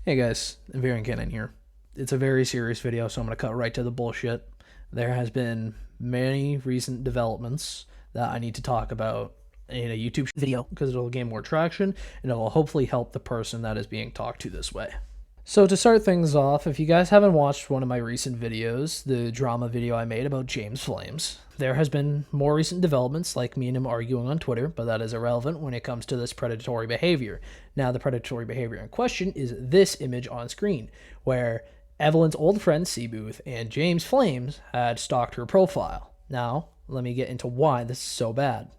Hey guys, evelyn here. It's a very serious video, so I'm going to cut right to the bullshit. There has been many recent developments that I need to talk about in a YouTube video because it'll gain more traction and it'll hopefully help the person that is being talked to this way. So to start things off, if you guys haven't watched one of my recent videos, the drama video I made about James Flames, there has been more recent developments like me and him arguing on Twitter, but that is irrelevant when it comes to this predatory behavior. Now, the predatory behavior in question is this image on screen, where Evelyn's old friend Seabooth and James Flames had stalked her profile. Now, let me get into why this is so bad.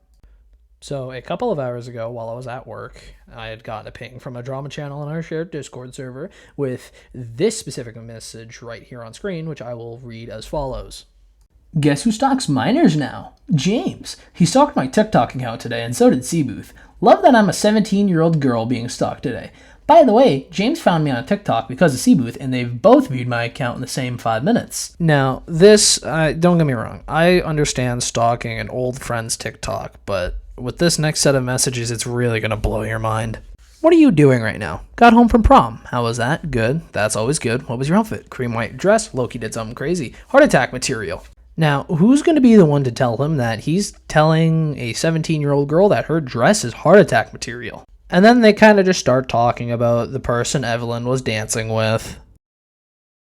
So a couple of hours ago, while I was at work, I had gotten a ping from a drama channel on our shared Discord server with this specific message right here on screen, which I will read as follows. Guess who stalks minors now? James. He stalked my TikTok account today, and so did Seabooth. Love that I'm a 17-year-old girl being stalked today. By the way, James found me on TikTok because of Seabooth, and they've both viewed my account in the same 5 minutes. Now, this, don't get me wrong, I understand stalking an old friend's TikTok, but with this next set of messages, it's really going to blow your mind. What are you doing right now? Got home from prom. How was that? Good. That's always good. What was your outfit? Cream white dress. Loki did something crazy. Heart attack material. Now, who's going to be the one to tell him that he's telling a 17-year-old girl that her dress is heart attack material? And then they kind of just start talking about the person Evelyn was dancing with.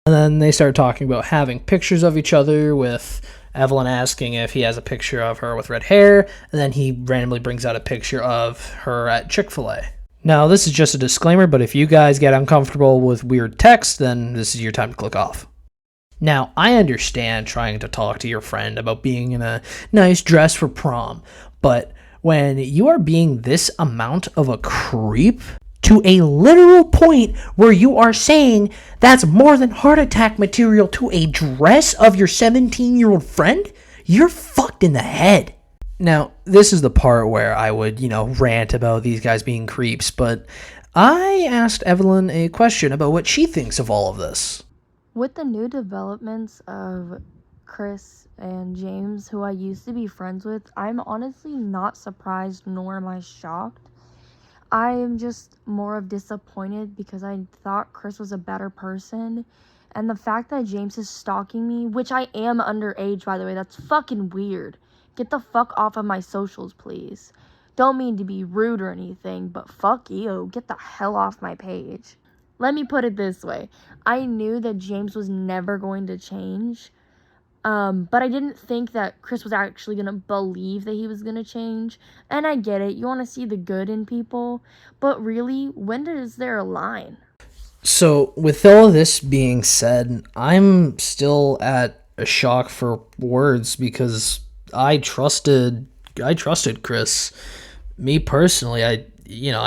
And then they start talking about having pictures of each other, with Evelyn asking if he has a picture of her with red hair, and then he randomly brings out a picture of her at Chick-fil-A. Now, this is just a disclaimer, but if you guys get uncomfortable with weird text, then this is your time to click off. Now, I understand trying to talk to your friend about being in a nice dress for prom, but when you are being this amount of a creep to a literal point where you are saying that's more than heart attack material to a dress of your 17-year-old friend, you're fucked in the head. Now, this is the part where I would, rant about these guys being creeps, but I asked Evelyn a question about what she thinks of all of this. With the new developments of Chris and James, who I used to be friends with, I'm honestly not surprised nor am I shocked. I am just more of disappointed because I thought Chris was a better person. And the fact that James is stalking me, which I am underage, by the way, that's fucking weird. Get the fuck off of my socials, please. Don't mean to be rude or anything, but fuck you. Get the hell off my page. Let me put it this way. I knew that James was never going to change. But I didn't think that Chris was actually going to believe that he was going to change. And I get it. You want to see the good in people. But really, when is there a line? So, with all of this being said, I'm still at a shock for words because I trusted Chris. Me personally, I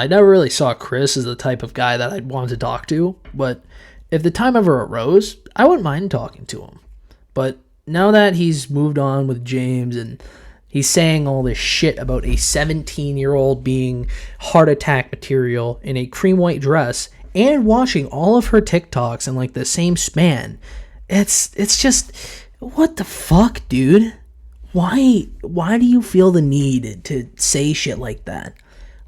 never really saw Chris as the type of guy that I'd want to talk to. But if the time ever arose, I wouldn't mind talking to him. But now that he's moved on with James and he's saying all this shit about a 17-year-old being heart attack material in a cream white dress and watching all of her TikToks in like the same span, it's just, what the fuck, dude? Why do you feel the need to say shit like that?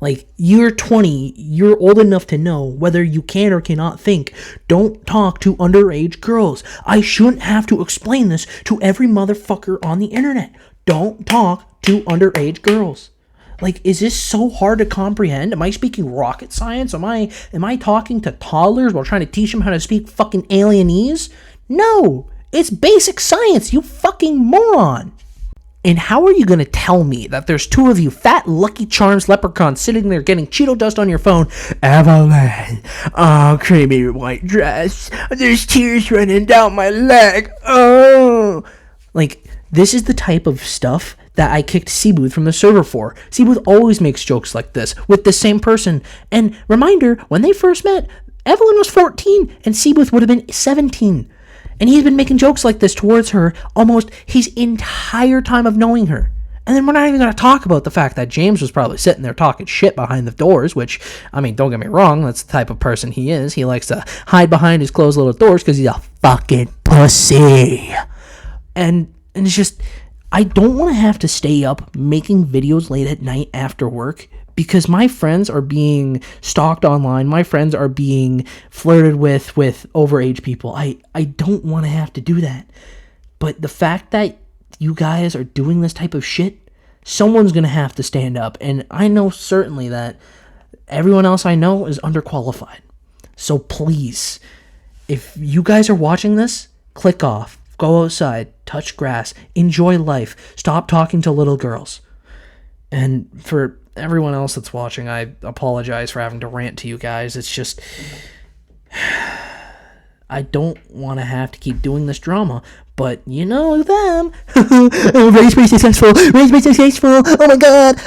Like, you're 20, you're old enough to know whether you can or cannot think. Don't talk to underage girls. I shouldn't have to explain this to every motherfucker on the internet. Don't talk to underage girls. Like, is this so hard to comprehend? Am I speaking rocket science? Am I talking to toddlers while trying to teach them how to speak fucking alienese? No, it's basic science, you fucking moron. And how are you going to tell me that there's two of you fat Lucky Charms leprechauns sitting there getting Cheeto dust on your phone? Evelyn, oh, creamy white dress. There's tears running down my leg. Oh. Like, this is the type of stuff that I kicked Seabooth from the server for. Seabooth always makes jokes like this with the same person. And reminder, when they first met, Evelyn was 14 and Seabooth would have been 17. And he's been making jokes like this towards her almost his entire time of knowing her. And then we're not even going to talk about the fact that James was probably sitting there talking shit behind the doors, which, I mean, don't get me wrong, that's the type of person he is. He likes to hide behind his closed little doors because he's a fucking pussy. And it's just, I don't want to have to stay up making videos late at night after work because my friends are being stalked online. My friends are being flirted with overage people. I don't want to have to do that. But the fact that you guys are doing this type of shit, someone's going to have to stand up. And I know certainly that everyone else I know is underqualified. So please, if you guys are watching this, click off. Go outside, touch grass, enjoy life. Stop talking to little girls. And for everyone else that's watching, I apologize for having to rant to you guys. It's just, I don't want to have to keep doing this drama, but you know them. Rage bait successful. Oh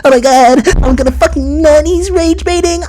my god, I'm gonna fucking nut. He's rage baiting.